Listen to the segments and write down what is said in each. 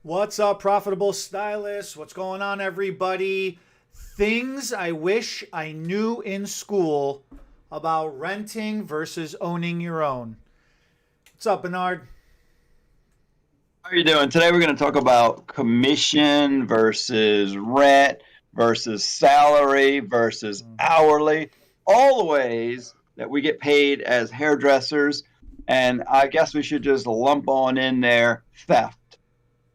What's up, profitable stylists? What's going on, everybody? Things I wish I knew in school about renting versus owning your own. What's up, Bernard? How are you doing? Today we're going to talk about commission versus rent versus salary versus Mhm. hourly, all the ways that we get paid as hairdressers. And I guess we should just lump on in there theft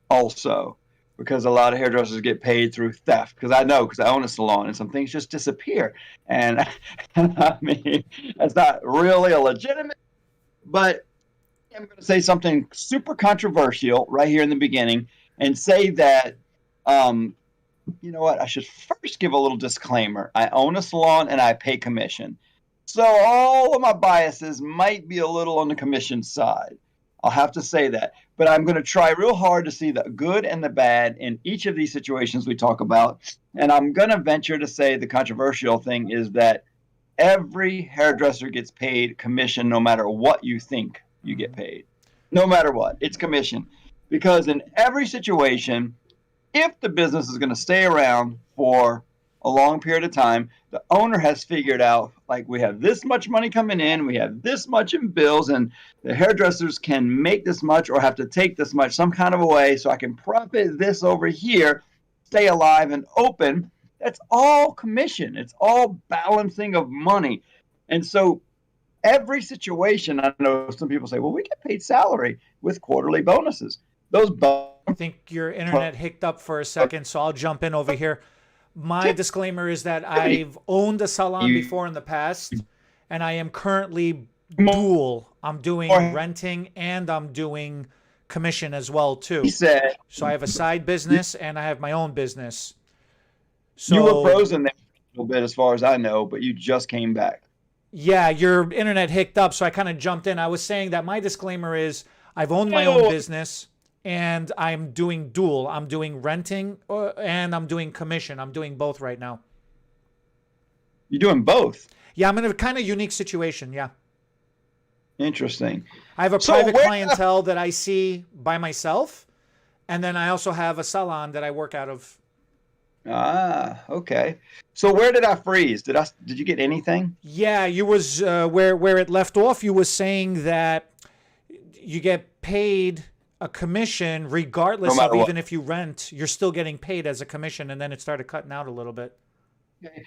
also, because a lot of hairdressers get paid through theft. Because I know, because I own a salon and some things just disappear. And I mean, that's not really a legitimate, but I'm going to say something super controversial right here in the beginning and say that, um, you know what? I should first give a little disclaimer. I own a salon and I pay commission. So all of my biases might be a little on the commission side. I'll have to say that. But I'm going to try real hard to see the good and the bad in each of these situations we talk about. And I'm going to venture to say the controversial thing is that every hairdresser gets paid commission no matter what you think you get Mhm. paid. No matter what, it's commission. Because in every situation, if the business is going to stay around for a long period of time, the owner has figured out like we have this much money coming in, we have this much in bills, and the hairdressers can make this much or have to take this much some kind of a way so I can profit this over here, stay alive and open. That's all commission. It's all balancing of money. And so every situation, I know some people say, well, we get paid salary with quarterly bonuses. Those bonuses I think your internet hicked up for a second, so I'll jump in over here. My disclaimer is that activity. I've owned a salon You before in the past, and I am currently more, dual. I'm doing renting and I'm doing commission as well he too. said, So I have a side business and I have my own business. you were So frozen there a little bit as far as I know, but you just came back. yeah, your internet hicked up, so I kind of jumped in. I was saying that my disclaimer is I've owned my own Oh, business and I'm doing dual. I'm doing renting and I'm doing commission. I'm doing both right now. you're doing both. Yeah, I'm in a kind of unique situation. Yeah. Interesting. I have a So private where clientele that I see by myself, and then I also have a salon that I work out of. okay. So where did I freeze? Did you get anything? Yeah, you was where it left off. You was saying that you get paid a commission No regardless of matter what. even if you rent, you're still getting paid as a commission, and then it started cutting out a little bit.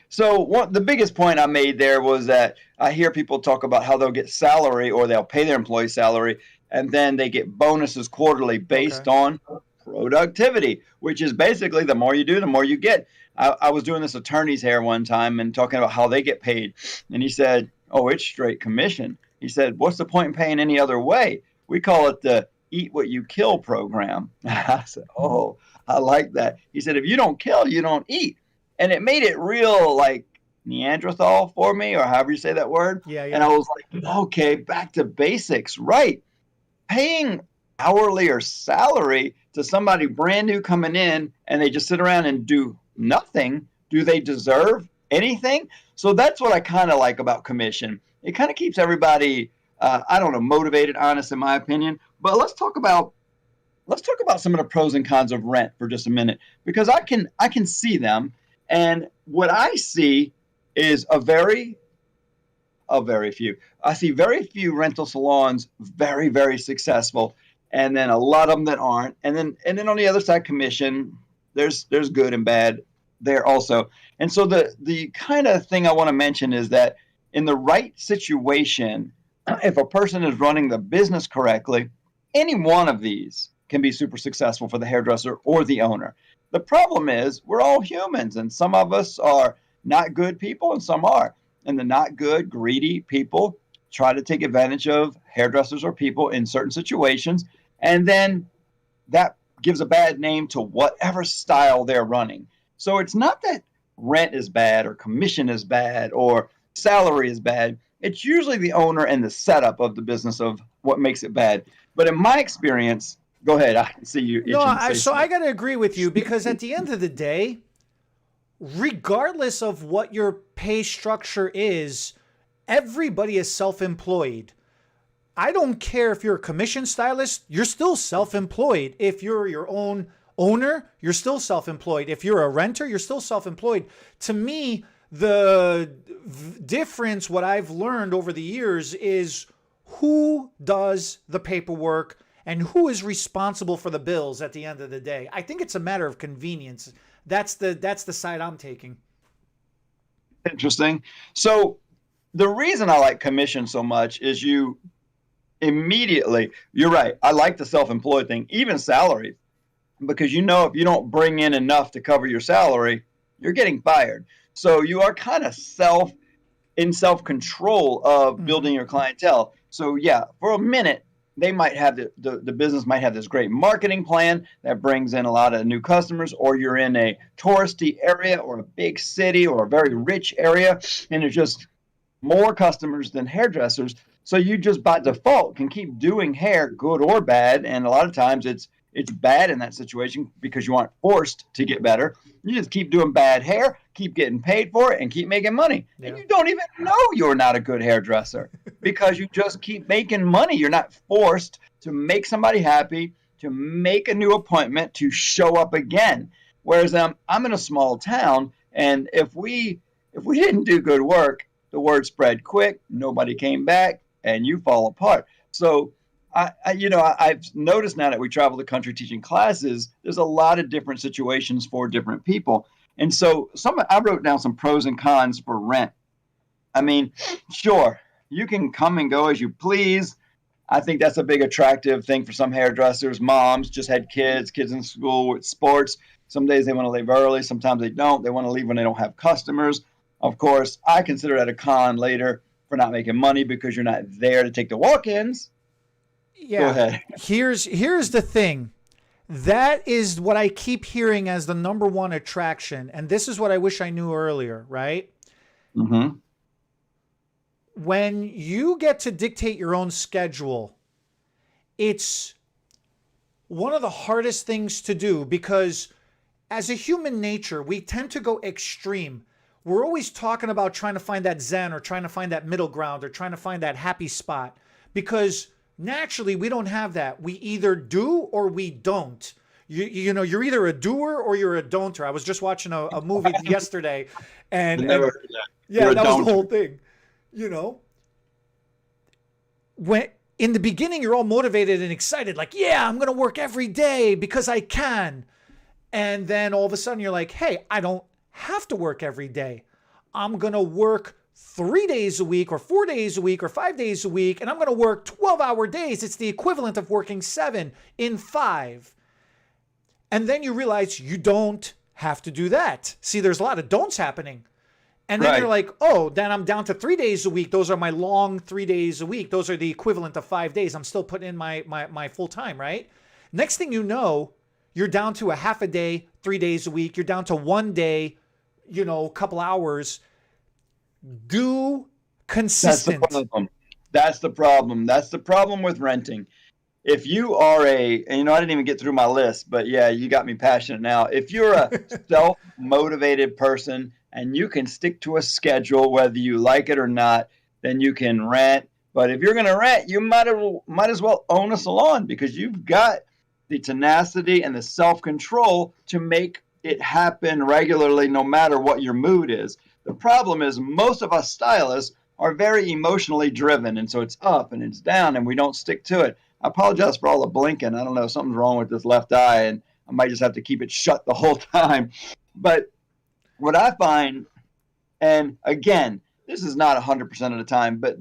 So the biggest point I made there was that I hear people talk about how they'll get salary or they'll pay their employee salary and then they get bonuses quarterly Okay. based on productivity, which is basically the more you do, the more you get. I was doing this attorney's hair one time and talking about how they get paid. And he said, oh, it's straight commission. He said, what's the point in paying any other way? We call it the eat what you kill program. I said, oh, I like that. He said, if you don't kill, you don't eat, and it made it real like Neanderthal for me, or however you say that word. Yeah, And I yeah. was like, okay, back to basics, right? Paying hourly or salary to somebody brand new coming in and they just sit around and do nothing, do they deserve anything? So that's what I kind of like about commission. It kind of keeps everybody, I don't know, motivated, honest, in my opinion. But let's talk about some of the pros and cons of rent for just a minute because I can see them, and what I see is a very few. I see very few rental salons very successful, and then a lot of them that aren't. And then on the other side, commission. There's good and bad there also. And so the kind of thing I want to mention is that in the right situation, if a person is running the business correctly, any one of these can be super successful for the hairdresser or the owner. The problem is we're all humans, and some of us are not good people, and some are. And the not good, greedy people try to take advantage of hairdressers or people in certain situations, and then that gives a bad name to whatever style they're running. So it's not that rent is bad or commission is bad or salary is bad. It's usually the owner and the setup of the business of what makes it bad. But in my experience, go ahead. I can see you No, itching to say so I something. got to agree with you because at the end of the day, regardless of what your pay structure is, everybody is self employed. I don't care if you're a commission stylist, you're still self-employed. If you're your own owner, you're still self-employed. If you're a renter, you're still self-employed. To me, the difference, what I've learned over the years, is who does the paperwork and who is responsible for the bills at the end of the day. I think it's a matter of convenience. That's the side I'm taking. Interesting. So the reason I like commission so much is you immediately, you're right. I like the self-employed thing, even salary, because you know if you don't bring in enough to cover your salary, you're getting fired. So you are kind of self-control of building your clientele. So yeah, for a minute, they might have the business might have this great marketing plan that brings in a lot of new customers, or you're in a touristy area or a big city or a very rich area, and there's just more customers than hairdressers. So you just by default can keep doing hair, good or bad. And a lot of times it's bad in that situation because you aren't forced to get better. You just keep doing bad hair, keep getting paid for it, and keep making money. Yeah. And you don't even know you're not a good hairdresser because you just keep making money. You're not forced to make somebody happy, to make a new appointment, to show up again. Whereas I'm in a small town, and if we didn't do good work, the word spread quick, nobody came back, and you fall apart. So I've noticed now that we travel the country teaching classes, there's a lot of different situations for different people. And so I wrote down some pros and cons for rent. I mean, sure, you can come and go as you please. I think that's a big attractive thing for some hairdressers. Moms just had kids in school with sports. Some days they want to leave early. Sometimes they don't. They want to leave when they don't have customers. Of course, I consider that a con later for not making money because you're not there to take the walk-ins. Yeah. Go ahead. Here's the thing. That is what I keep hearing as the number one attraction. And this is what I wish I knew earlier, right? Mm-hmm. When you get to dictate your own schedule, it's one of the hardest things to do because as a human nature, we tend to go extreme. We're always talking about trying to find that zen or trying to find that middle ground or trying to find that happy spot because naturally we don't have that. We either do or we don't. You know, you're either a doer or you're a don'ter. I was just watching a movie yesterday and that was the whole thing. You know, when in the beginning you're all motivated and excited, like, yeah, I'm going to work every day because I can. And then all of a sudden you're like, hey, I don't have to work every day. I'm going to work 3 days a week or 4 days a week or 5 days a week. And I'm going to work 12-hour days. It's the equivalent of working 7 in 5. And then you realize you don't have to do that. See, there's a lot of don'ts happening. And then you're like, oh, then I'm down to 3 days a week. Those are my long 3 days a week. Those are the equivalent of 5 days. I'm still putting in my full time, right? Next thing you know, you're down to a half a day, 3 days a week. You're down to 1 day, you know, a couple hours. Do consistent. That's the problem. That's the problem with renting. If you are and I didn't even get through my list, but yeah, you got me passionate now. If you're a self-motivated person and you can stick to a schedule, whether you like it or not, then you can rent. But if you're going to rent, you might as well own a salon because you've got the tenacity and the self-control to make it happen regularly, no matter what your mood is. The problem is most of us stylists are very emotionally driven. And so it's up and it's down and we don't stick to it. I apologize for all the blinking. I don't know, something's wrong with this left eye and I might just have to keep it shut the whole time. But what I find, and again, this is not 100% of the time, but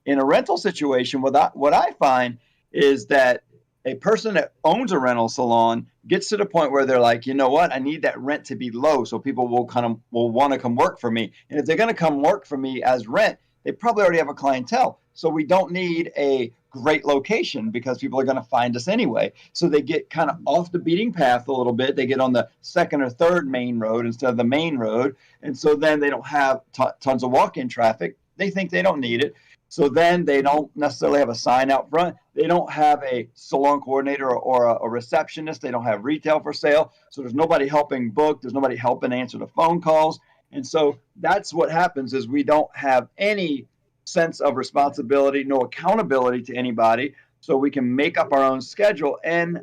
in a rental situation, what I find is that a person that owns a rental salon gets to the point where they're like, you know what, I need that rent to be low so people will want to come work for me. And if they're going to come work for me as rent, they probably already have a clientele. So we don't need a great location because people are going to find us anyway. So they get kind of off the beating path a little bit. They get on the second or third main road instead of the main road. And so then they don't have tons of walk-in traffic. They think they don't need it. So then they don't necessarily have a sign out front. They don't have a salon coordinator or a receptionist. They don't have retail for sale. So there's nobody helping book. There's nobody helping answer the phone calls. And so that's what happens is we don't have any sense of responsibility, no accountability to anybody. So we can make up our own schedule. And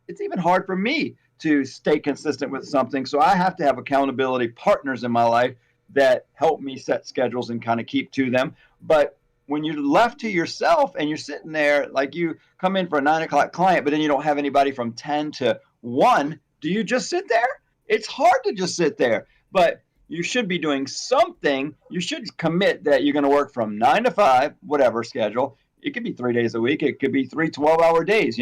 it's even hard for me to stay consistent with something. So I have to have accountability partners in my life that help me set schedules and kind of keep to them. But when you're left to yourself and you're sitting there, like you come in for a 9 o'clock client, but then you don't have anybody from 10 to 1, do you just sit there? It's hard to just sit there, but you should be doing something. You should commit that you're going to work from 9 to 5, whatever schedule. It could be 3 days a week. It could be 3 12-hour days,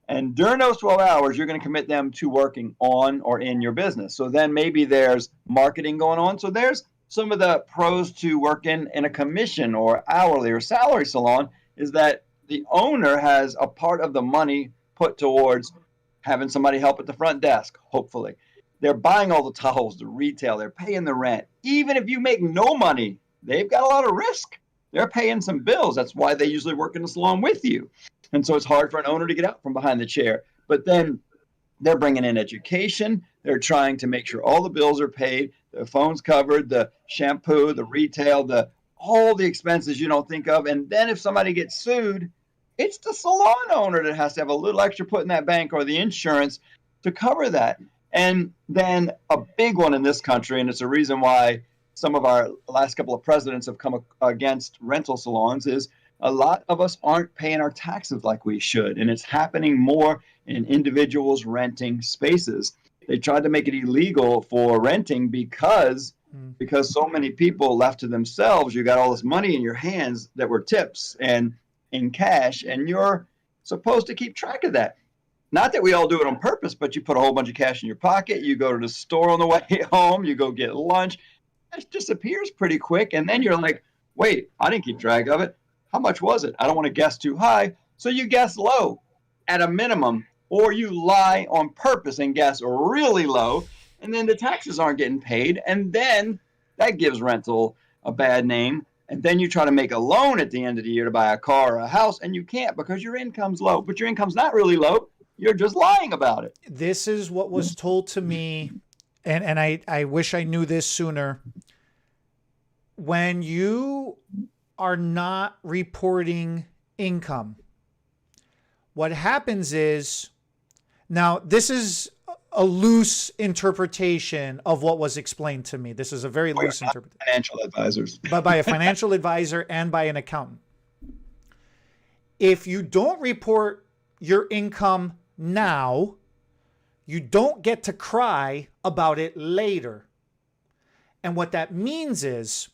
And during those 12 hours, you're going to commit them to working on or in your business. So then maybe there's marketing going on. So there's some of the pros to working in a commission or hourly or salary salon is that the owner has a part of the money put towards having somebody help at the front desk, hopefully. They're buying all the towels, the retail, they're paying the rent. Even if you make no money, they've got a lot of risk. They're paying some bills. That's why they usually work in the salon with you. And so it's hard for an owner to get out from behind the chair. But then they're bringing in education. They're trying to make sure all the bills are paid, the phone's covered, the shampoo, the retail, all the expenses you don't think of. And then if somebody gets sued, it's the salon owner that has to have a little extra put in that bank or the insurance to cover that. And then a big one in this country, and it's a reason why some of our last couple of presidents have come against rental salons, is a lot of us aren't paying our taxes like we should. And it's happening more in individuals renting spaces. They tried to make it illegal for renting because so many people left to themselves. You got all this money in your hands that were tips and in cash, and you're supposed to keep track of that. Not that we all do it on purpose, but you put a whole bunch of cash in your pocket. You go to the store on the way home. You go get lunch. It disappears pretty quick. And then you're like, wait, I didn't keep track of it. How much was it? I don't want to guess too high. So you guess low at a minimum, or you lie on purpose and guess really low. And then the taxes aren't getting paid. And then that gives rental a bad name. And then you try to make a loan at the end of the year to buy a car or a house, and you can't because your income's low. But your income's not really low. You're just lying about it. This is what was told to me, and I wish I knew this sooner. When you are not reporting income, what happens is, now this is a loose interpretation of what was explained to me. This is a very loose interpretation. Financial advisors. But by a financial advisor and by an accountant. If you don't report your income now, you don't get to cry about it later. And what that means is,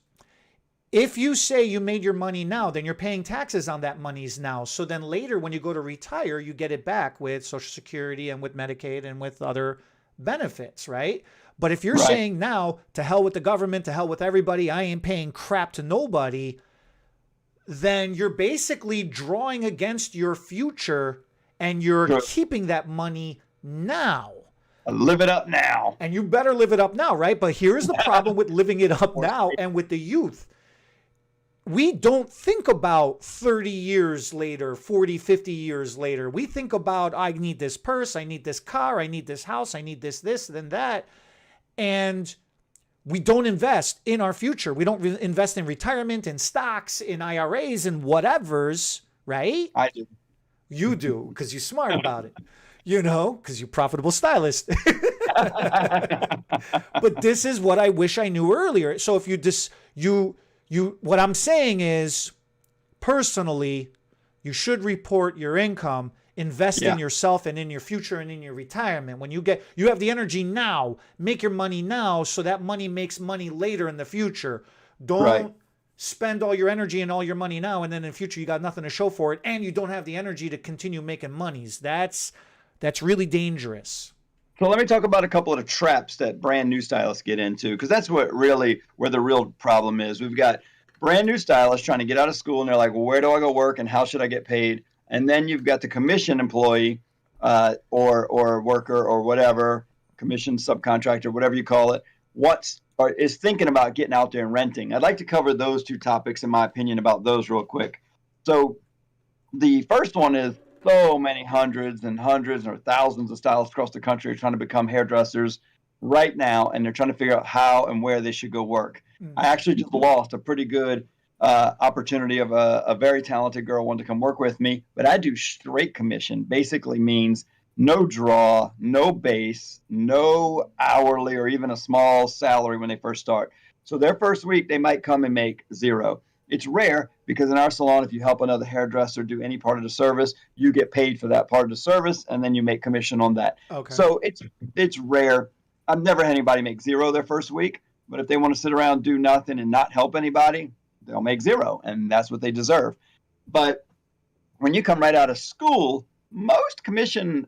if you say you made your money now, then you're paying taxes on that monies now. So then later when you go to retire, you get it back with Social Security and with Medicaid and with other benefits, right? But if you're saying now, to hell with the government, to hell with everybody, I ain't paying crap to nobody, then you're basically drawing against your future and you're keeping that money now. Live it up now. And you better live it up now, right? But here's the problem with living it up now and with the youth. We don't think about 30 years later, 40, 50 years later. We think about, I need this purse, I need this car, I need this house, I need this, then that. And we don't invest in our future. We don't invest in retirement, in stocks, in IRAs, and whatevers, right? I do. You do, because you're smart about it. Because you're a profitable stylist. But this is what I wish I knew earlier. So if what I'm saying is, personally, you should report your income, invest in yourself and in your future and in your retirement. When you have the energy now, make your money now so that money makes money later in the future. Don't spend all your energy and all your money now, and then in the future you got nothing to show for it, and you don't have the energy to continue making monies. That's really dangerous. So let me talk about a couple of the traps that brand new stylists get into, because that's where the real problem is. We've got brand new stylists trying to get out of school, and they're like, well, where do I go work and how should I get paid? And then you've got the commission employee or worker or whatever, commission subcontractor, whatever you call it, is thinking about getting out there and renting. I'd like to cover those two topics, in my opinion, about those real quick. So the first one is, so many hundreds and hundreds or thousands of stylists across the country are trying to become hairdressers right now, and they're trying to figure out how and where they should go work. I actually just lost a pretty good opportunity of a very talented girl wanted to come work with me, but I do straight commission. Basically means no draw, no base, no hourly or even a small salary when they first start. So their first week, they might come and make zero. It's rare because in our salon, if you help another hairdresser do any part of the service, you get paid for that part of the service, and then you make commission on that. Okay. So it's rare. I've never had anybody make zero their first week, but if they want to sit around, do nothing, and not help anybody, they'll make zero, and that's what they deserve. But when you come right out of school, most commission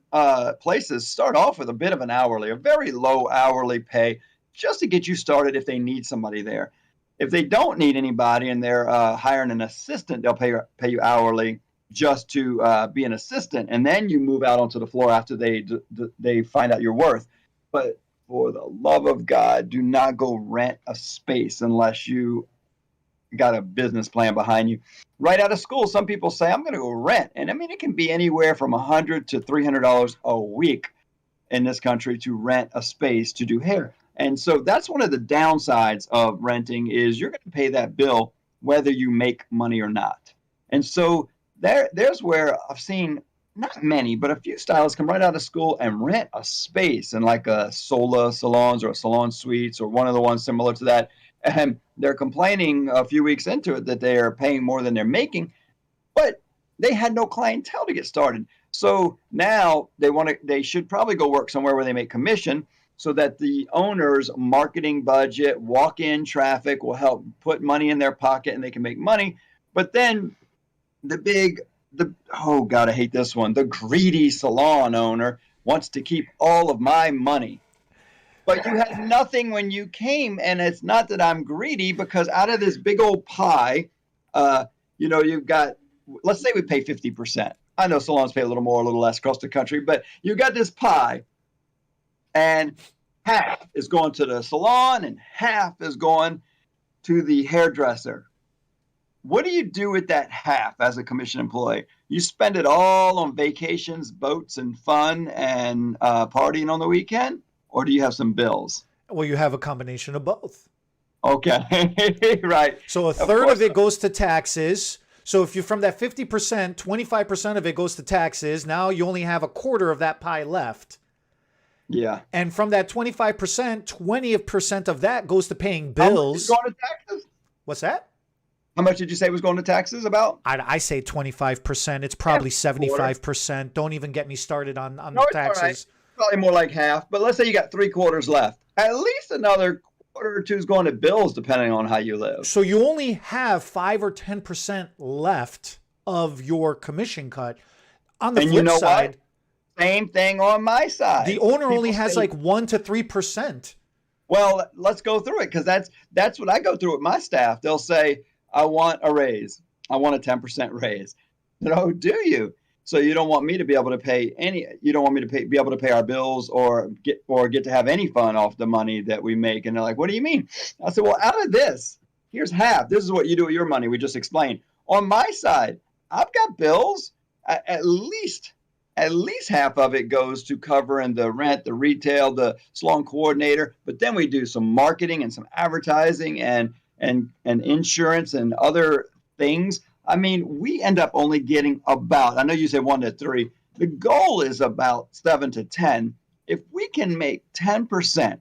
places start off with a bit of an hourly, a very low hourly pay, just to get you started if they need somebody there. If they don't need anybody and they're hiring an assistant, they'll pay you hourly just to be an assistant, and then you move out onto the floor after they find out your worth. But for the love of God, do not go rent a space unless you got a business plan behind you. Right out of school, some people say, I'm going to go rent. And I mean, it can be anywhere from $100 to $300 a week in this country to rent a space to do hair. And so that's one of the downsides of renting is you're going to pay that bill whether you make money or not. And so there's where I've seen not many, but a few stylists come right out of school and rent a space in like a Sola salons or a Salon Suites or one of the ones similar to that. And they're complaining a few weeks into it that they are paying more than they're making, but they had no clientele to get started. So now they should probably go work somewhere where they make commission so that the owner's marketing budget, walk-in traffic will help put money in their pocket and they can make money. But then oh God, I hate this one. The greedy salon owner wants to keep all of my money. But you had nothing when you came, and it's not that I'm greedy because out of this big old pie, you've got, let's say we pay 50%. I know salons pay a little more, a little less across the country, but you got this pie, and half is going to the salon and half is going to the hairdresser. What do you do with that half as a commission employee? You spend it all on vacations, boats, and fun and partying on the weekend? Or do you have some bills? Well, you have a combination of both. Okay, right. So a third of it goes to taxes. So if you're from that 50%, 25% of it goes to taxes. Now you only have a quarter of that pie left. Yeah. And from that 25%, 20% of that goes to paying bills. How much is going to taxes? What's that? How much did you say was going to taxes about? I say 25%. It's probably 75%. Don't even get me started on the taxes. Probably more like half, but let's say you got 3/4 left. At least another quarter or two is going to bills, depending on how you live. So you only have 5 or 10% left of your commission cut. On the flip side, what? Same thing on my side. The owner only has like 1 to 3%. Well, let's go through it because that's what I go through with my staff. They'll say, "I want a raise. I want a 10% raise." Do you? So you don't want me to be able to pay you don't want me to be able to pay our bills or get to have any fun off the money that we make. And they're like, what do you mean? I said, well, out of this, here's half. This is what you do with your money. We just explained. On my side, I've got bills. At least half of it goes to covering the rent, the retail, the salon coordinator. But then we do some marketing and some advertising and insurance and other things. I mean, we end up only getting about, I know you said 1 to 3. The goal is about 7 to 10. If we can make 10%,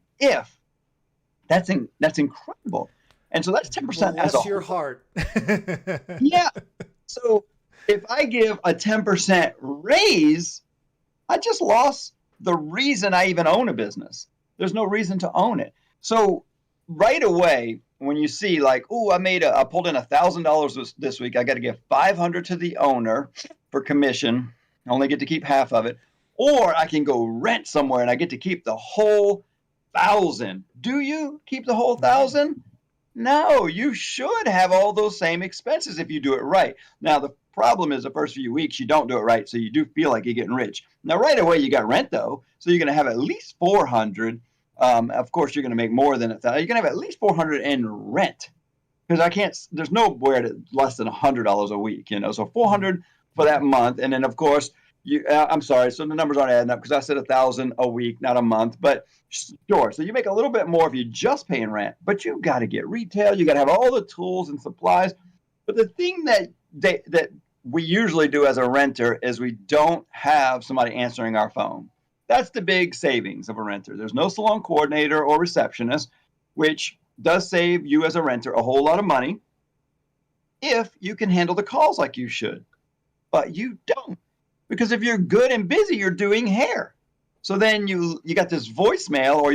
that's incredible. And so that's 10% as a whole. your heart. Yeah. So if I give a 10% raise, I just lost the reason I even own a business. There's no reason to own it. So right away, when you see like, oh, I pulled in $1,000 this week, I got to give $500 to the owner for commission. I only get to keep half of it. Or I can go rent somewhere and I get to keep the whole $1,000. Do you keep the whole $1,000? No, you should have all those same expenses if you do it right. Now, the problem is the first few weeks you don't do it right, so you do feel like you're getting rich. Now, right away you got rent though, so you're going to have at least $400. Of course, you're going to make more than $1,000. You're going to have at least $400 in rent because there's nowhere to less than $100 a week, so $400 for that month. And then of course I'm sorry. So the numbers aren't adding up because I said $1,000 a week, not a month, but sure. So you make a little bit more if you're just paying rent, but you got to get retail. You got to have all the tools and supplies. But the thing that we usually do as a renter is we don't have somebody answering our phone. That's the big savings of a renter. There's no salon coordinator or receptionist, which does save you as a renter a whole lot of money if you can handle the calls like you should. But you don't. Because if you're good and busy, you're doing hair. So then you got this voicemail, or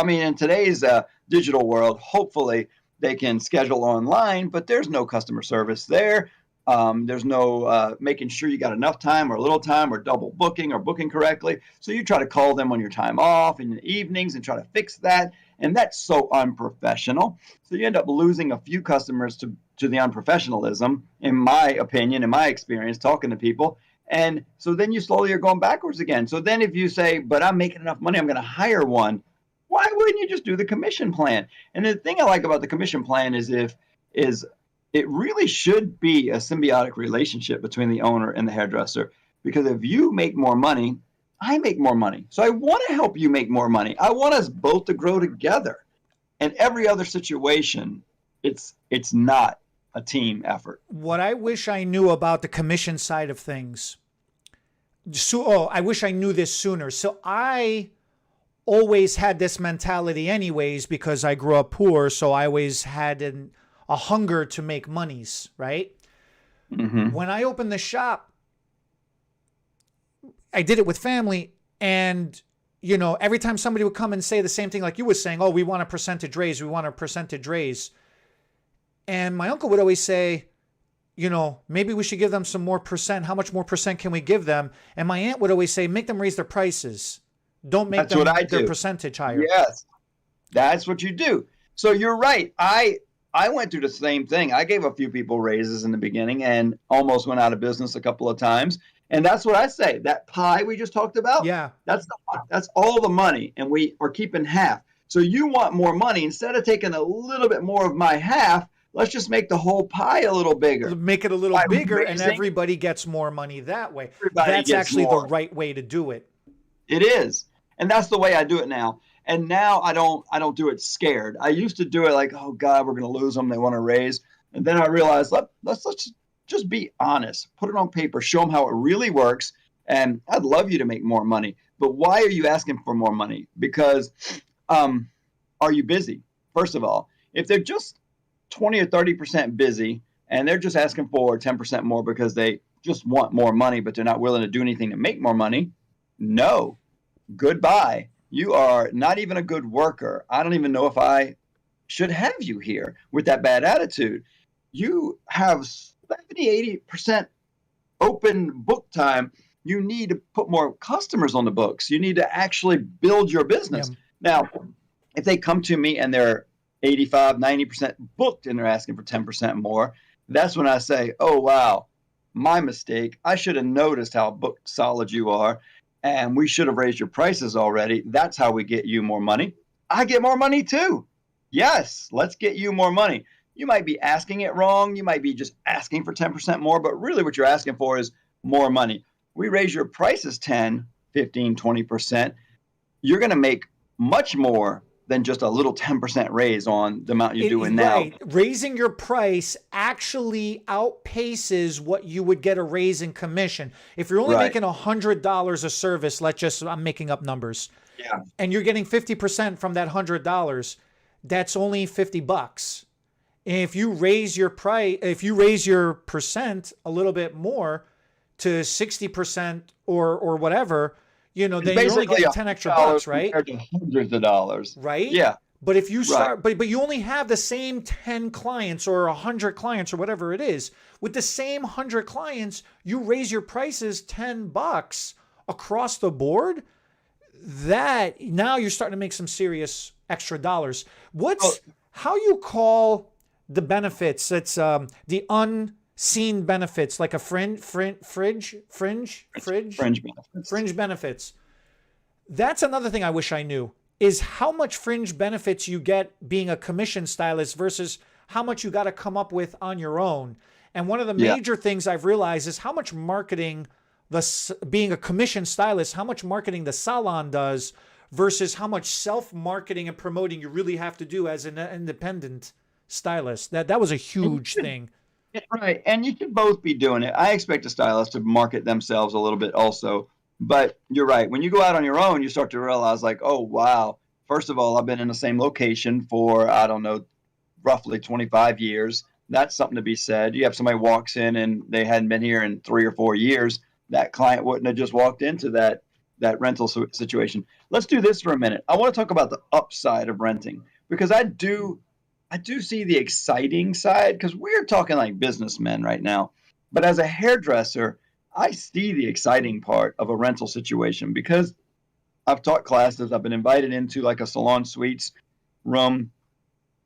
in today's digital world, hopefully they can schedule online, but there's no customer service there. There's no making sure you got enough time or a little time or double booking or booking correctly. So you try to call them on your time off in the evenings and try to fix that. And that's so unprofessional. So you end up losing a few customers to the unprofessionalism, in my opinion, in my experience, talking to people. And so then you slowly are going backwards again. So then if you say, but I'm making enough money, I'm going to hire one, why wouldn't you just do the commission plan? And the thing I like about the commission plan is it really should be a symbiotic relationship between the owner and the hairdresser. Because if you make more money, I make more money. So I want to help you make more money. I want us both to grow together. And every other situation, it's not a team effort. What I wish I knew about the commission side of things. I wish I knew this sooner. So I always had this mentality anyways, because I grew up poor. So I always had a hunger to make monies, right? Mm-hmm. When I opened the shop, I did it with family, and every time somebody would come and say the same thing like you were saying, oh, we want a percentage raise, we want a percentage raise. And my uncle would always say, maybe we should give them some more percent. How much more percent can we give them? And my aunt would always say, make them raise their prices. Don't make them their percentage higher. Yes, that's what you do. So you're right. I went through the same thing. I gave a few people raises in the beginning and almost went out of business a couple of times. And that's what I say. That pie we just talked about, yeah, that's all the money, and we are keeping half. So you want more money. Instead of taking a little bit more of my half, let's just make the whole pie a little bigger. Make it a little bigger, and everybody gets more money that way. That's actually the right way to do it. It is. And that's the way I do it now. And now I don't do it scared. I used to do it like, oh God, we're going to lose them. They want to raise. And then I realized, let's just be honest. Put it on paper. Show them how it really works. And I'd love you to make more money. But why are you asking for more money? Because are you busy? First of all, if they're just 20 or 30% busy and they're just asking for 10% more because they just want more money, but they're not willing to do anything to make more money, no, goodbye. You are not even a good worker. I don't even know if I should have you here with that bad attitude. You have 70, 80% open book time. You need to put more customers on the books. You need to actually build your business. Yeah. Now, if they come to me and they're 85, 90% booked and they're asking for 10% more, that's when I say, oh, wow, my mistake. I should have noticed how booked solid you are. And we should have raised your prices already. That's how we get you more money. I get more money too. Yes, let's get you more money. You might be asking it wrong. You might be just asking for 10% more, but really what you're asking for is more money. We raise your prices 10, 15, 20%. You're going to make much more than just a little 10% raise on the amount you're doing now. Right. Raising your price actually outpaces what you would get a raise in commission. If you're only making $100 a service, I'm making up numbers. Yeah. And you're getting 50% from that $100, that's only $50. And if you raise your percent a little bit more to 60% or whatever, then you're only getting 10 extra bucks, right? Compared to hundreds of dollars. Right? Yeah. But if you start, but you only have the same 10 clients or 100 clients or whatever it is, with the same 100 clients, you raise your prices $10 across the board. That now you're starting to make some serious extra dollars. How you call the benefits? It's the unseen benefits, like a fringe benefits. That's another thing I wish I knew, is how much fringe benefits you get being a commission stylist versus how much you got to come up with on your own. And one of the major things I've realized is how much marketing being a commission stylist, how much marketing the salon does versus how much self-marketing and promoting you really have to do as an independent stylist. That was a huge thing. Right. And you should both be doing it. I expect a stylist to market themselves a little bit also. But you're right. When you go out on your own, you start to realize, like, oh, wow. First of all, I've been in the same location for, I don't know, roughly 25 years. That's something to be said. You have somebody walks in and they hadn't been here in 3 or 4 years. That client wouldn't have just walked into that rental situation. Let's do this for a minute. I want to talk about the upside of renting because I do see the exciting side because we're talking like businessmen right now. But as a hairdresser, I see the exciting part of a rental situation because I've taught classes. I've been invited into like a salon suites room.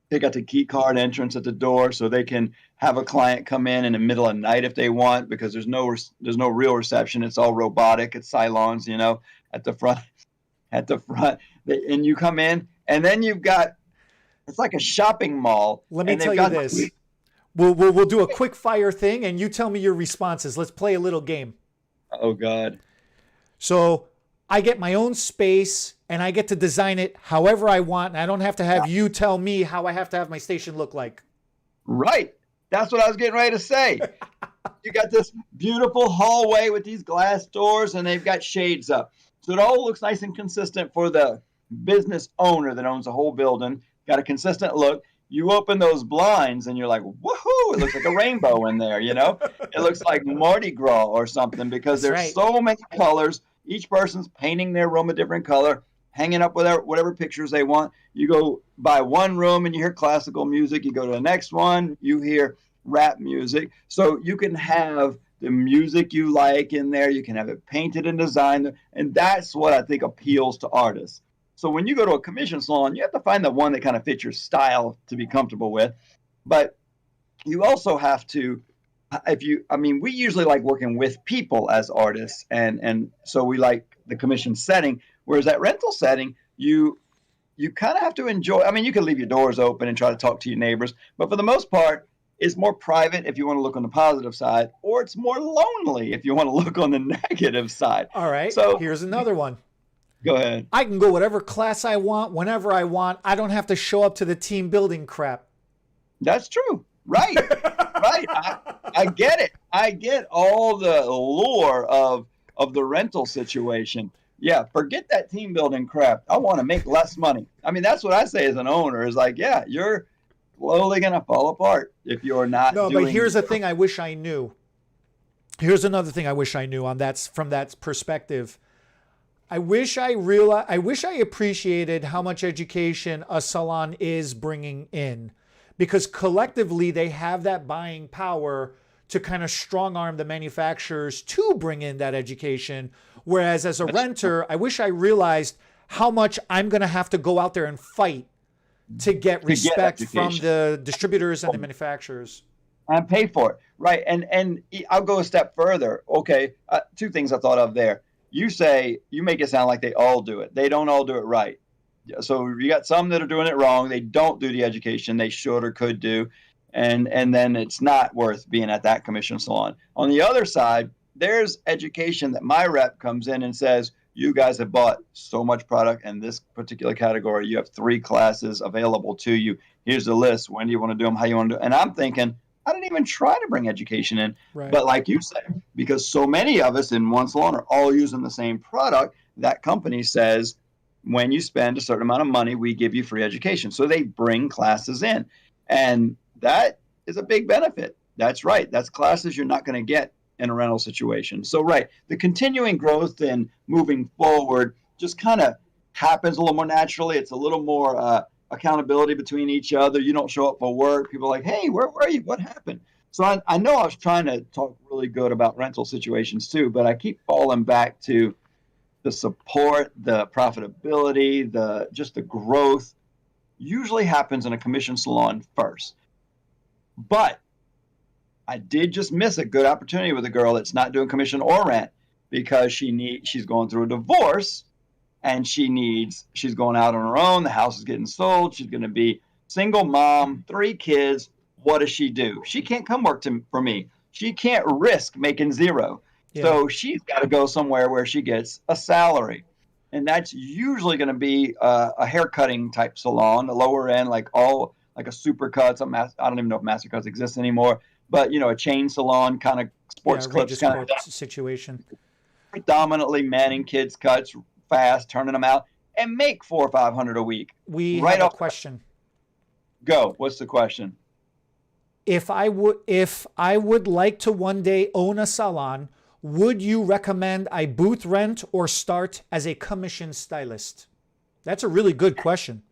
They got the key card entrance at the door so they can have a client come in the middle of the night if they want because there's no real reception. It's all robotic. It's Cylons, at the front and you come in and then you've got it's like a shopping mall. Let me tell you this. We'll do a quick fire thing and you tell me your responses. Let's play a little game. Oh, God. So I get my own space and I get to design it however I want. And I don't have to have you tell me how I have to have my station look like. Right. That's what I was getting ready to say. You got this beautiful hallway with these glass doors and they've got shades up. So it all looks nice and consistent for the business owner that owns the whole building. Got a consistent look. You open those blinds and you're like, woohoo, it looks like a rainbow in there, It looks like Mardi Gras or something because there's so many colors. Each person's painting their room a different color, hanging up whatever pictures they want. You go by one room and you hear classical music. You go to the next one, you hear rap music. So you can have the music you like in there. You can have it painted and designed. And that's what I think appeals to artists. So when you go to a commission salon, you have to find the one that kind of fits your style to be comfortable with. But you also have to, we usually like working with people as artists. And so we like the commission setting. Whereas that rental setting, you kind of have to enjoy. You can leave your doors open and try to talk to your neighbors. But for the most part, it's more private if you want to look on the positive side, or it's more lonely if you want to look on the negative side. All right. So here's another one. Go ahead. I can go whatever class I want, whenever I want. I don't have to show up to the team building crap. That's true. Right. Right. I get it. I get all the allure of the rental situation. Yeah, forget that team building crap. I want to make less money. That's what I say as an owner is like, yeah, you're slowly going to fall apart if you're not No, but here's a thing I wish I knew. Here's another thing I wish I knew from that perspective. I wish I appreciated how much education a salon is bringing in, because collectively they have that buying power to kind of strong arm the manufacturers to bring in that education. Whereas as a renter, I wish I realized how much I'm going to have to go out there and fight to get respect from the distributors and the manufacturers. And pay for it. Right. And I'll go a step further. Okay. Two things I thought of there. You make it sound like they all do it. They don't all do it right. So you got some that are doing it wrong. They don't do the education they should or could do. And then it's not worth being at that commission salon. On the other side, there's education that my rep comes in and says, you guys have bought so much product in this particular category. You have 3 classes available to you. Here's the list. When do you want to do them? How you want to do it? And I'm thinking, I didn't even try to bring education in. Right. But like you said, because so many of us in one salon are all using the same product, that company says, when you spend a certain amount of money, we give you free education. So they bring classes in. And that is a big benefit. That's right. That's classes you're not going to get in a rental situation. So, right, the continuing growth and moving forward just kind of happens a little more naturally. It's a little more accountability between each other. You don't show up for work. People are like, hey, where were you? What happened? So I know I was trying to talk really good about rental situations too, but I keep falling back to the support, the profitability, just the growth usually happens in a commission salon first. But I did just miss a good opportunity with a girl that's not doing commission or rent because she's going through a divorce and she's going out on her own. The house is getting sold. She's going to be single mom, 3 kids. What does she do? She can't come work for me. She can't risk making 0. Yeah. So she's got to go somewhere where she gets a salary. And that's usually going to be a haircutting type salon, a lower end, like a Supercuts. I don't even know if Mastercuts exists anymore. but a chain salon kind of Yeah, sports clips Regis kind Corp of situation. predominantly manning kids cuts fast, turning them out, and make 400 or 500 a week. We Right have a off. question. Go. What's the question? If I would like to one day own a salon, would you recommend I booth rent or start as a commission stylist? That's a really good question.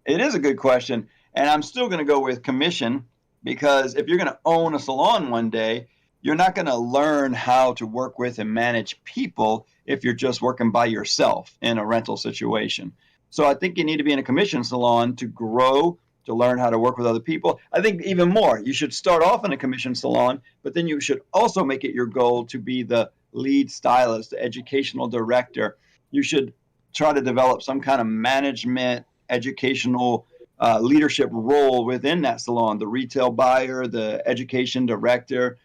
It is a good question. And I'm still going to go with commission, because if you're going to own a salon one day, you're not going to learn how to work with and manage people if you're just working by yourself in a rental situation. So I think you need to be in a commission salon to grow, to learn how to work with other people. I think even more, you should start off in a commission salon, but then you should also make it your goal to be the lead stylist, the educational director. You should try to develop some kind of management, educational leadership role within that salon, the retail buyer, the education director,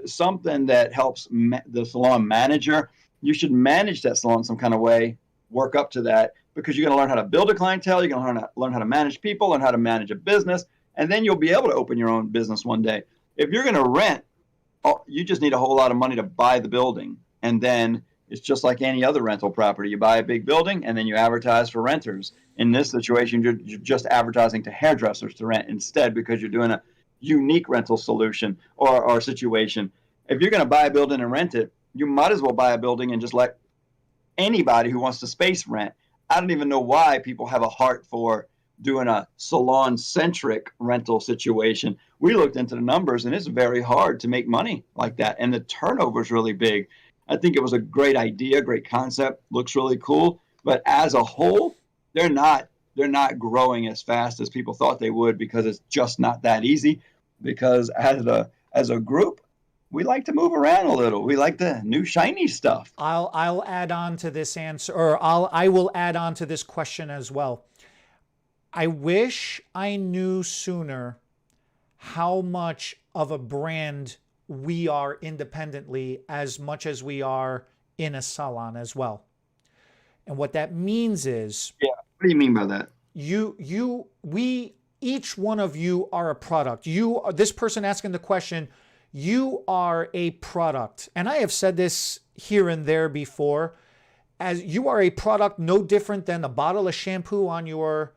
something that helps the salon manager. You should manage that salon some kind of way, work up to that, because you're going to learn how to build a clientele, you're going to learn how to manage people, learn how to manage a business, and then you'll be able to open your own business one day. If you're going to rent, you just need a whole lot of money to buy the building, and then it's just like any other rental property. You buy a big building, and then you advertise for renters. In this situation, you're just advertising to hairdressers to rent instead, because you're doing a unique rental solution or situation. If you're going to buy a building and rent it, you might as well buy a building and just let anybody who wants to space rent. I don't even know why people have a heart for doing a salon-centric rental situation. We looked into the numbers, and it's very hard to make money like that, and the turnover is really big. I think it was a great idea, great concept, looks really cool, but as a whole, they're not growing as fast as people thought they would, because it's just not that easy. Because as a group, we like to move around a little. We like the new shiny stuff. I'll add on to this answer, or I will add on to this question as well. I wish I knew sooner how much of a brand we are independently, as much as we are in a salon as well. And what that means is, yeah. What do you mean by that? We, each one of you are a product. This person asking the question, you are a product. And I have said this here and there before, as you are a product no different than a bottle of shampoo on your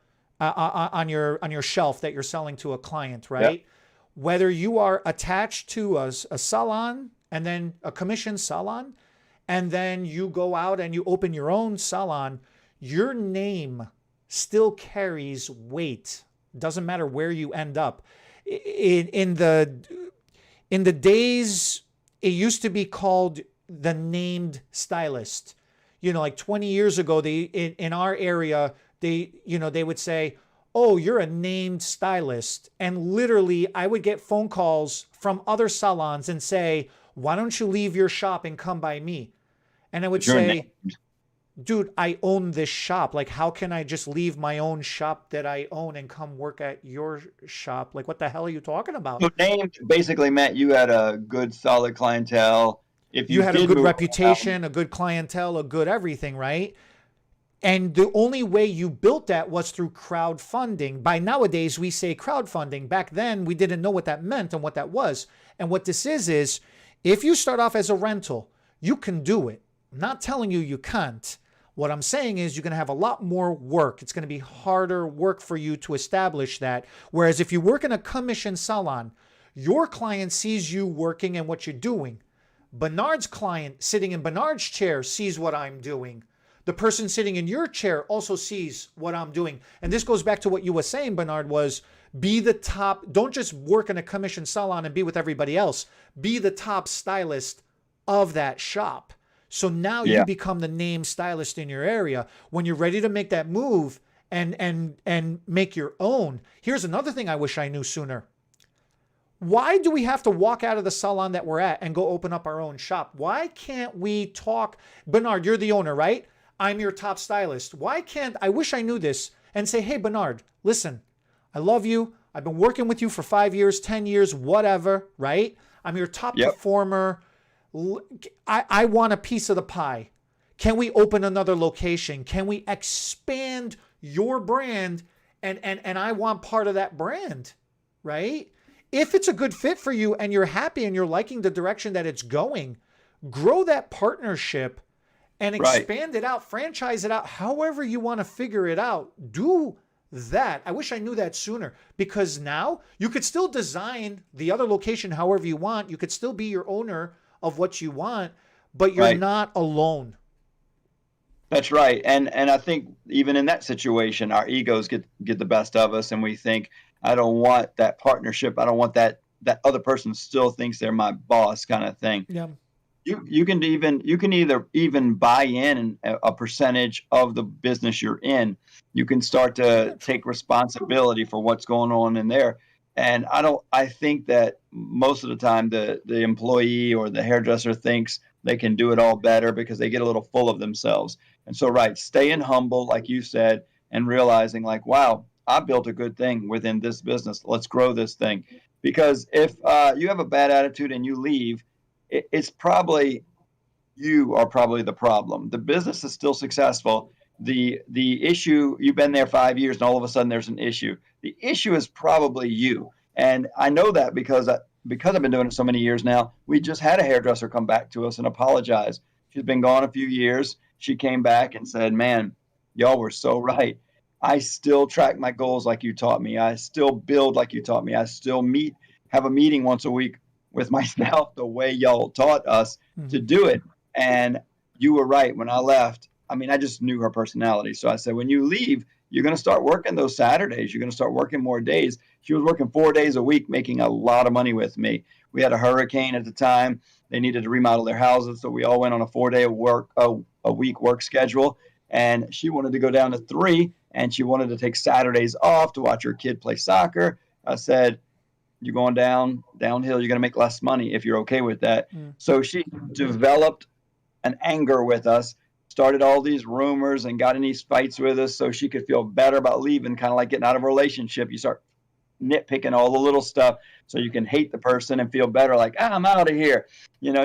shelf that you're selling to a client, right? Yep. Whether you are attached to a salon, and then a commission salon, and then you go out and you open your own salon, your name still carries weight. Doesn't matter where you end up. In the days, it used to be called the named stylist. Like 20 years ago, in our area, they would say, "Oh, you're a named stylist." And literally, I would get phone calls from other salons and say, "Why don't you leave your shop and come by me?" And I would say, "Dude, I own this shop. Like, how can I just leave my own shop that I own and come work at your shop? Like, what the hell are you talking about?" So named basically meant you had a good, solid clientele. If you had a good reputation, a good clientele, a good everything, right? And the only way you built that was through crowdfunding. By nowadays, we say crowdfunding. Back then, we didn't know what that meant and what that was. And what this is if you start off as a rental, you can do it. I'm not telling you you can't. What I'm saying is you're going to have a lot more work. It's going to be harder work for you to establish that. Whereas if you work in a commission salon, your client sees you working and what you're doing. Bernard's client sitting in Bernard's chair sees what I'm doing. The person sitting in your chair also sees what I'm doing. And this goes back to what you were saying, Bernard, was be the top. Don't just work in a commission salon and be with everybody else. Be the top stylist of that shop. So now you become the name stylist in your area. When you're ready to make that move and make your own. Here's another thing I wish I knew sooner. Why do we have to walk out of the salon that we're at and go open up our own shop? Why can't we talk? Bernard, you're the owner, right? I'm your top stylist. Why can't I wish I knew this and say, "Hey, Bernard, listen, I love you. I've been working with you for 5 years, 10 years, whatever, right? I'm your top performer. I want a piece of the pie. Can we open another location? Can we expand your brand? And I want part of that brand," right? If it's a good fit for you and you're happy and you're liking the direction that it's going, grow that partnership and Right. expand it out, franchise it out, however you want to figure it out. Do that. I wish I knew that sooner, because now you could still design the other location however you want. You could still be your owner of what you want, but you're Right. not alone. That's right. And I think even in that situation, our egos get the best of us, and we think, I don't want that partnership. I don't want that other person still thinks they're my boss kind of thing. Yeah. You can either even buy in a percentage of the business you're in. You can start to take responsibility for what's going on in there. And I think that most of the time the employee or the hairdresser thinks they can do it all better because they get a little full of themselves. And so, right, staying humble, like you said, and realizing like, wow, I built a good thing within this business. Let's grow this thing. Because if you have a bad attitude and you leave, it's probably you are probably the problem. The business is still successful. The issue, you've been there 5 years and all of a sudden there's an issue. The issue is probably you. And I know that because I've been doing it so many years now. We just had a hairdresser come back to us and apologize. She's been gone a few years. She came back and said, man, y'all were so right. I still track my goals like you taught me. I still build like you taught me. I still have a meeting once a week with myself the way y'all taught us to do it. And you were right. When I left, I mean, I just knew her personality. So I said, when you leave, you're going to start working those Saturdays. You're going to start working more days. She was working 4 days a week, making a lot of money with me. We had a hurricane at the time. They needed to remodel their houses. So we all went on a 4-day a week work schedule. And she wanted to go down to 3, and she wanted to take Saturdays off to watch her kid play soccer. I said, you're going downhill. You're going to make less money if you're okay with that. So she developed an anger with us, started all these rumors and got in these fights with us so she could feel better about leaving, kind of like getting out of a relationship. You start nitpicking all the little stuff so you can hate the person and feel better, like, I'm out of here.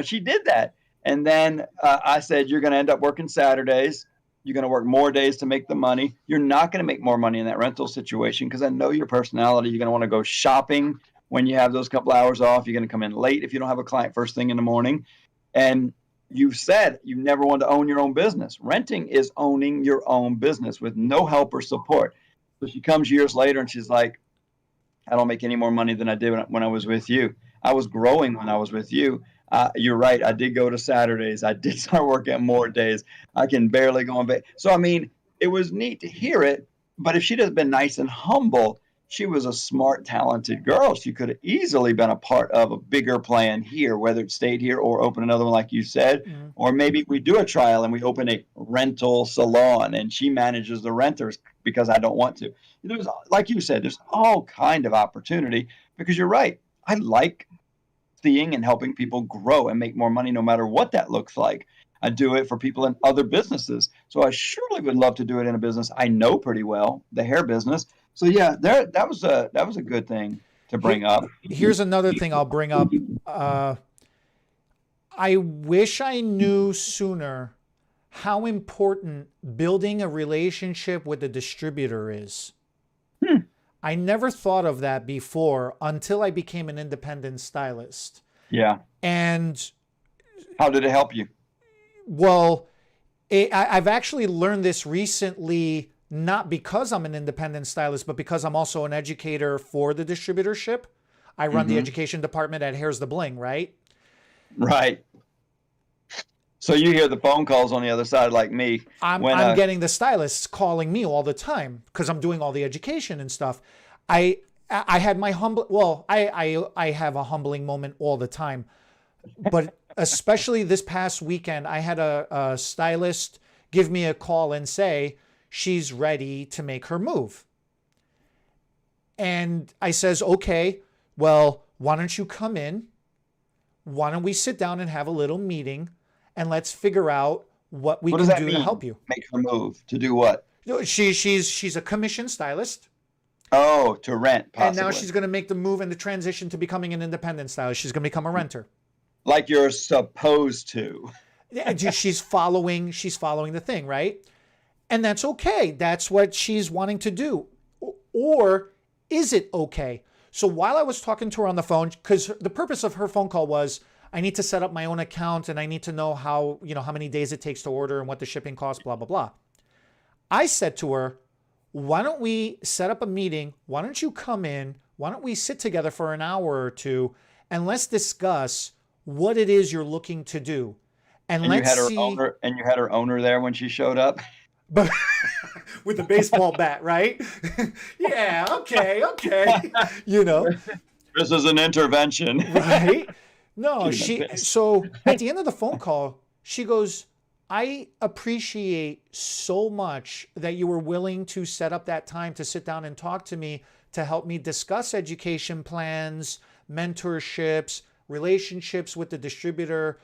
She did that. And then I said, you're going to end up working Saturdays. You're going to work more days to make the money. You're not going to make more money in that rental situation because I know your personality. You're going to want to go shopping when you have those couple hours off. You're going to come in late if you don't have a client first thing in the morning. And you've said you never want to own your own business. Renting is owning your own business with no help or support. So she comes years later and she's like, I don't make any more money than I did when I was with you. I was growing when I was with you. You're right. I did go to Saturdays. I did start working more days. I can barely go on vacation. So, I mean, it was neat to hear it. But if she'd have been nice and humble, she was a smart, talented girl. She could have easily been a part of a bigger plan here, whether it stayed here or open another one, like you said. Or maybe we do a trial and we open a rental salon and she manages the renters because I don't want to. There's, like you said, there's all kind of opportunity because you're right. I like seeing and helping people grow and make more money no matter what that looks like. I do it for people in other businesses. So I surely would love to do it in a business I know pretty well, the hair business. So yeah, that was a good thing to bring up. Here's another thing I'll bring up. I wish I knew sooner how important building a relationship with the distributor is. I never thought of that before until I became an independent stylist. Yeah. And how did it help you? Well, I've actually learned this recently, not because I'm an independent stylist, but because I'm also an educator for the distributorship. I run the education department at Hair's the Bling, right? Right. So you hear the phone calls on the other side like me. I'm getting the stylists calling me all the time because I'm doing all the education and stuff. I had my I have a humbling moment all the time, but especially this past weekend, I had a stylist give me a call and say she's ready to make her move. And I says, okay, well, why don't you come in? Why don't we sit down and have a little meeting? And let's figure out what we can do to help you. Make her move to do what? She's a commission stylist. Oh, to rent, possibly. And now she's going to make the move and the transition to becoming an independent stylist. She's going to become a renter. Like you're supposed to. She's following the thing, right? And that's okay. That's what she's wanting to do. Or is it okay? So while I was talking to her on the phone, because the purpose of her phone call was, I need to set up my own account and I need to know how, how many days it takes to order and what the shipping costs, blah, blah, blah. I said to her, why don't we set up a meeting? Why don't you come in? Why don't we sit together for an hour or two and let's discuss what it is you're looking to do. And you let's had her see. owner, and you had her owner there when she showed up. But with the baseball bat, right? Yeah, okay. This is an intervention. Right? No, so at the end of the phone call, she goes, I appreciate so much that you were willing to set up that time to sit down and talk to me to help me discuss education plans, mentorships, relationships with the distributor.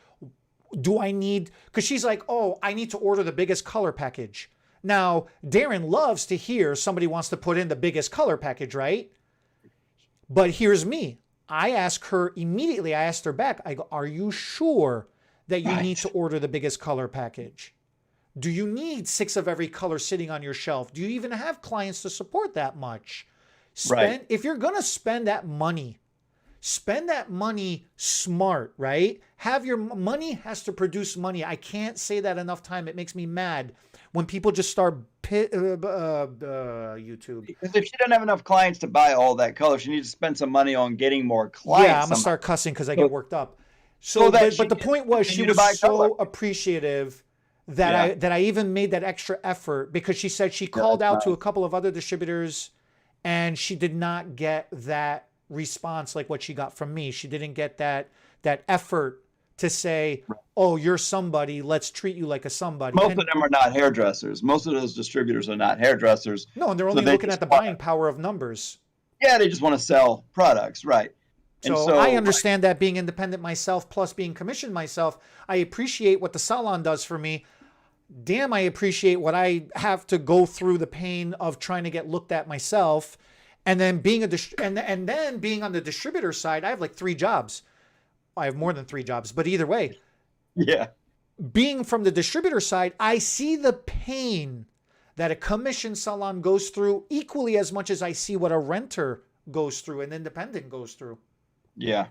Do I need, because she's like, oh, I need to order the biggest color package. Now, Darren loves to hear somebody wants to put in the biggest color package, right? But here's me. I asked her immediately, I asked her back, I go, are you sure that you need to order the biggest color package? Do you need 6 of every color sitting on your shelf? Do you even have clients to support that much? If you're going to spend that money smart, right? Have your money has to produce money. I can't say that enough time. It makes me mad when people just start YouTube. Because if she doesn't have enough clients to buy all that color, she needs to spend some money on getting more clients. Yeah, I'm going to start cussing because I get worked up. So but the point was she was so appreciative that I even made that extra effort, because she said she called out to a couple of other distributors and she did not get that response like what she got from me. She didn't get that effort to say, oh, you're somebody, let's treat you like a somebody. Most of them are not hairdressers. Most of those distributors are not hairdressers. No, and they're only looking at the buying power of numbers. Yeah, they just want to sell products, right? So I understand that, being independent myself, plus being commissioned myself, I appreciate what the salon does for me. Damn, I appreciate what I have to go through, the pain of trying to get looked at myself. And then being being on the distributor side, I have like 3 jobs. I have more than 3 jobs, but either way. Yeah. Being from the distributor side, I see the pain that a commission salon goes through equally as much as I see what a renter goes through, an independent goes through. Yeah.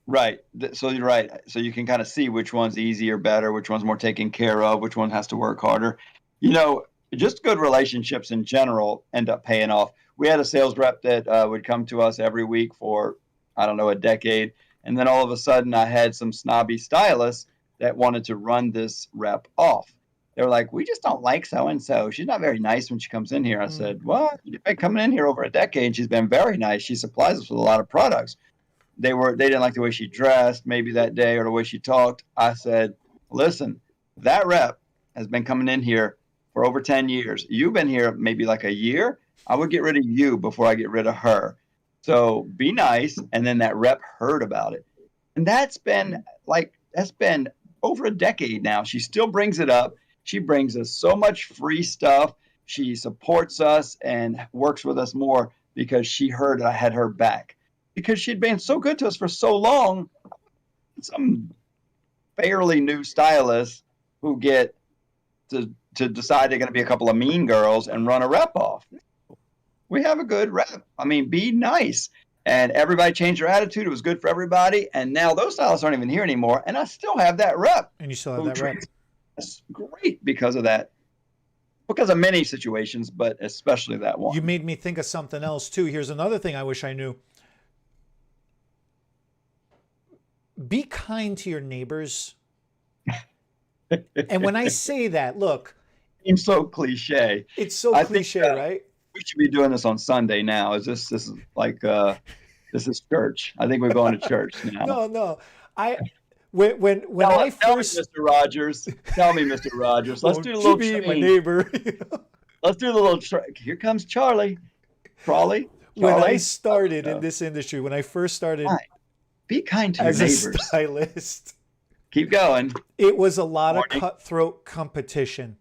Right. So you're right. So you can kind of see which one's easier, better, which one's more taken care of, which one has to work harder. Just good relationships in general end up paying off. We had a sales rep that would come to us every week for, I don't know, a decade. And then all of a sudden I had some snobby stylists that wanted to run this rep off. They were like, we just don't like so-and-so. She's not very nice when she comes in here. I said, well, you've been coming in here over a decade. She's been very nice. She supplies us with a lot of products. They didn't like the way she dressed maybe that day or the way she talked. I said, listen, that rep has been coming in here for over 10 years. You've been here maybe like a year. I would get rid of you before I get rid of her. So be nice. And then that rep heard about it. And that's been over a decade now. She still brings it up. She brings us so much free stuff. She supports us and works with us more because she heard I had her back. Because she'd been so good to us for so long. Some fairly new stylists who get to decide they're going to be a couple of mean girls and run a rep off. We have a good rep. I mean, be nice. And everybody changed their attitude. It was good for everybody. And now those stylists aren't even here anymore. And I still have that rep. And you still have that rep. That's great because of that. Because of many situations, but especially that one. You made me think of something else too. Here's another thing I wish I knew. Be kind to your neighbors. And when I say that, look. It's so cliche. It's so cliche, right? We should be doing this on Sunday now. This is like this is church. I think we're going to church now. No. When I first tell me, Mr. Rogers. Tell me, Mr. Rogers. Let's do a little train. My neighbor. Let's do the little here comes Charlie. Charlie. When I started in this industry, when I first started, be kind to your neighbors. As a stylist. Keep going. It was a lot of cutthroat competition.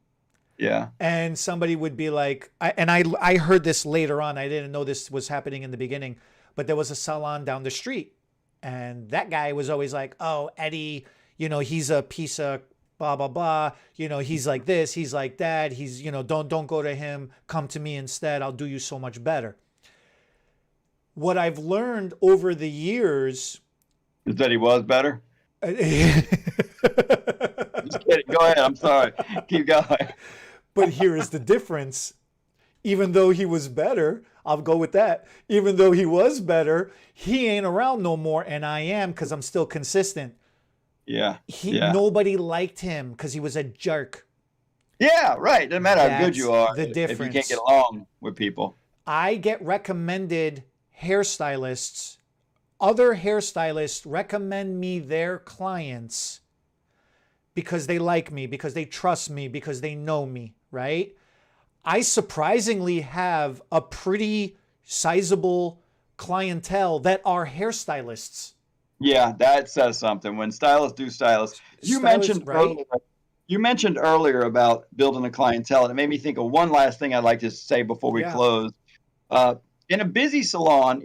Yeah. And somebody would be like, I heard this later on. I didn't know this was happening in the beginning, but there was a salon down the street. And that guy was always like, oh, Eddie, he's a piece of blah, blah, blah. He's like this, he's like that. He's, don't go to him. Come to me instead. I'll do you so much better. What I've learned over the years. Is that he was better? But Just kidding. Go ahead. I'm sorry. Keep going. here is the difference. Even though he was better, I'll go with that. Even though he was better, he ain't around no more, and I am, because I'm still consistent. Yeah. Nobody liked him because he was a jerk. Yeah, right. Doesn't matter how good you are the if difference. you can't get along with people. I get recommended hairstylists. Other hairstylists recommend me their clients because they like me, because they trust me, because they know me, right? I surprisingly have a pretty sizable clientele that are hairstylists. Yeah, that says something. When stylists do stylists, you mentioned earlier about building a clientele, and it made me think of one last thing I'd like to say before we close. In a busy salon,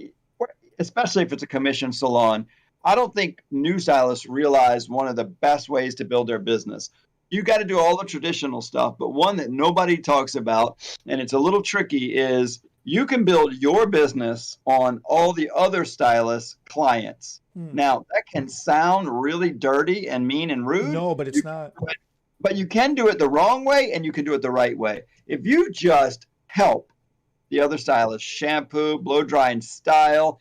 especially if it's a commission salon, I don't think new stylists realize one of the best ways to build their business. You got to do all the traditional stuff, but one that nobody talks about, and it's a little tricky, is you can build your business on all the other stylists' clients. Now, that can sound really dirty and mean and rude. No, but it's not. But you can do it the wrong way, and you can do it the right way. If you just help the other stylists shampoo, blow dry, and style,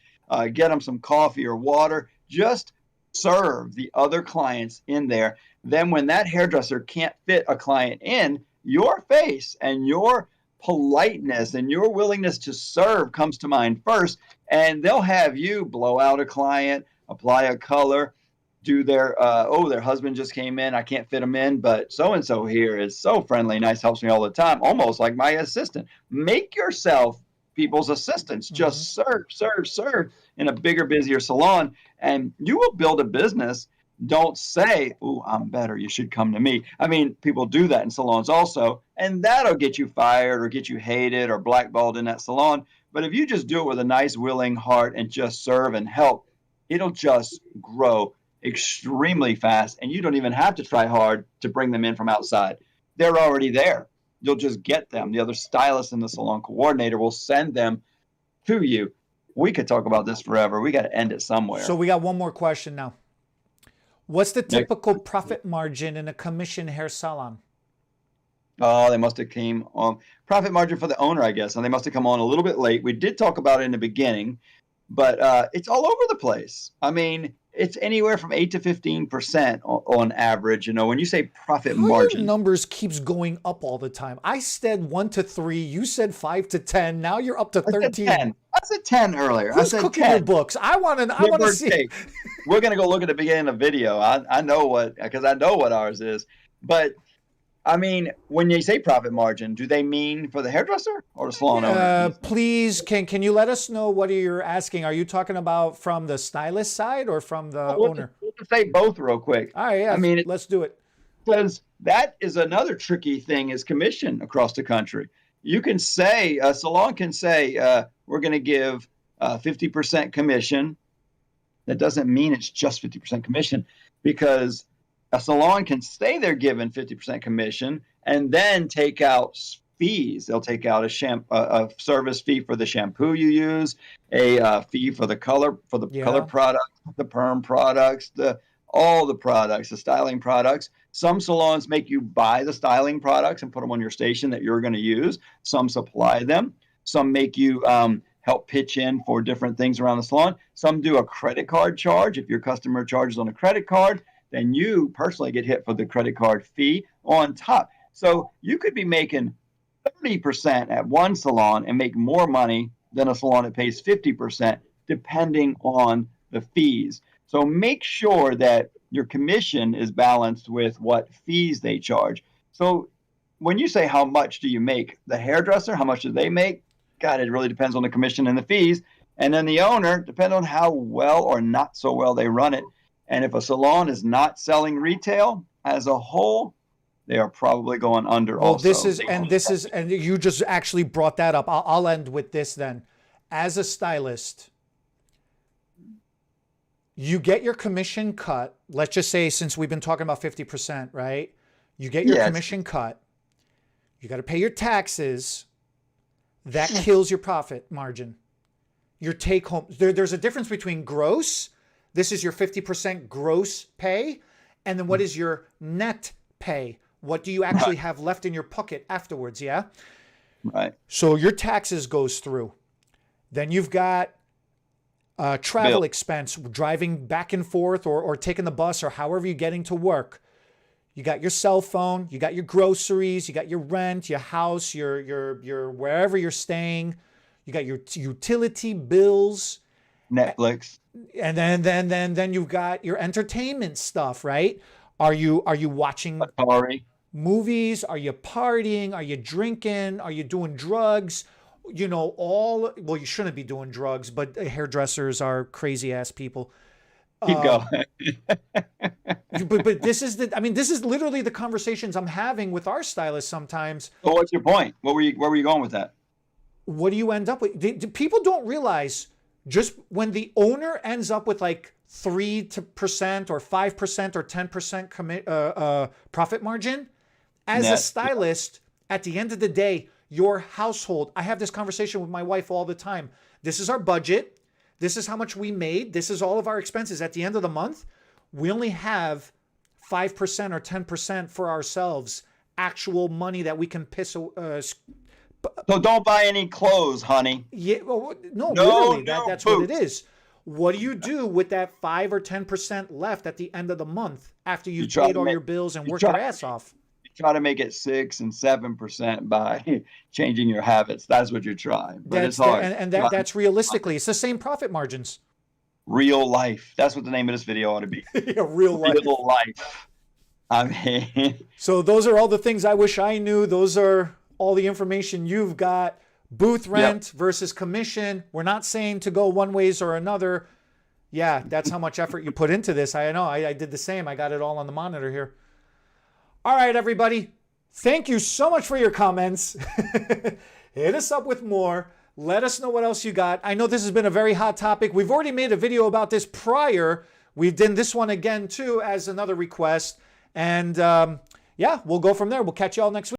get them some coffee or water, just serve the other clients in there. Then when that hairdresser can't fit a client in, your face and your politeness and your willingness to serve comes to mind first, and they'll have you blow out a client, apply a color, do their their husband just came in, I can't fit him in, but so and so here is so friendly, nice, helps me all the time, almost like my assistant. Make yourself people's assistants. Just serve in a bigger, busier salon, and you will build a business. Don't say, "Oh, I'm better, you should come to me." I mean, people do that in salons also, and that'll get you fired or get you hated or blackballed in that salon. But if you just do it with a nice, willing heart and just serve and help, it'll just grow extremely fast, and you don't even have to try hard to bring them in from outside. They're already there. You'll just get them. The other stylist and the salon coordinator will send them to you. We could talk about this forever. We got to end it somewhere. So we got one more question now. What's the typical profit margin in a commission hair salon? Oh, they must have came on profit margin for the owner, I guess, and they must have come on a little bit late. We did talk about it in the beginning, but it's all over the place. I mean, it's anywhere from 8 to 15% on average. You know, when you say profit margin, your numbers keeps going up all the time. I said 1 to 3. You said 5 to 10. Now you're up to 13. I said 10 earlier. Who's I said cooking 10. your books? I want to see. We're gonna go look at the beginning of the video. I know what, because I know what ours is. But I mean, when you say profit margin, do they mean for the hairdresser or the salon owner? Please, can you let us know what you're asking? Are you talking about from the stylist side or from the owner? We'll just say both real quick. All right, yeah. I mean, let's do it. Because that is another tricky thing is commission across the country. You can say, a salon can say, we're going to give 50% commission. That doesn't mean it's just 50% commission, because a salon can say they're given 50% commission and then take out fees. They'll take out a service fee for the shampoo you use, a fee for the color product, the perm products, all the products, the styling products. Some salons make you buy the styling products and put them on your station that you're going to use. Some supply them. Some make you help pitch in for different things around the salon. Some do a credit card charge. If your customer charges on a credit card, then you personally get hit for the credit card fee on top. So you could be making 30% at one salon and make more money than a salon that pays 50%, depending on the fees. So make sure that your commission is balanced with what fees they charge. So when you say how much do you make, the hairdresser, how much do they make? God, it really depends on the commission and the fees. And then the owner, depends on how well or not so well they run it. And if a salon is not selling retail as a whole, they are probably going under also. And you just actually brought that up. I'll end with this then. As a stylist, you get your commission cut. Let's just say, since we've been talking about 50%, right? You get your commission cut. You got to pay your taxes. That kills your profit margin. your take home. There's a difference between gross. This is your 50% gross pay. And then what is your net pay? What do you actually have left in your pocket afterwards? Yeah. Right. So your taxes goes through. Then you've got travel Bill. expense, driving back and forth or taking the bus or however you're getting to work. You got your cell phone, you got your groceries, you got your rent, your house, your wherever you're staying. You got your utility bills, Netflix. and then you've got your entertainment stuff, right? Are you watching Atari. movies? Are you partying? Are you drinking? Are you doing drugs? You know, well, you shouldn't be doing drugs, but hairdressers are crazy ass people. Keep going. But this is literally the conversations I'm having with our stylists sometimes. Well, what's your point? Where were you going with that? What do you end up with? People don't realize just when the owner ends up with like 3% or 5% or 10% profit margin, as a stylist, at the end of the day, your household, I have this conversation with my wife all the time. This is our budget. This is how much we made. This is all of our expenses. At the end of the month, we only have 5% or 10% for ourselves, actual money that we can piss. So don't buy any clothes, honey. Yeah, well, no, literally, that's what it is. What do you do with that 5 or 10% left at the end of the month after you've paid all your bills and worked your ass off? Try to make it 6 and 7% by changing your habits. That's what you're trying. But it's hard. And that's realistically, it's the same profit margins. Real life. That's what the name of this video ought to be. Yeah, real life. Real life. I mean, so those are all the things I wish I knew. Those are all the information you've got. Booth rent versus commission. We're not saying to go one ways or another. Yeah, that's how much effort you put into this. I know. I did the same. I got it all on the monitor here. All right, everybody. Thank you so much for your comments. Hit us up with more. Let us know what else you got. I know this has been a very hot topic. We've already made a video about this prior. We've done this one again, too, as another request. And yeah, we'll go from there. We'll catch you all next week.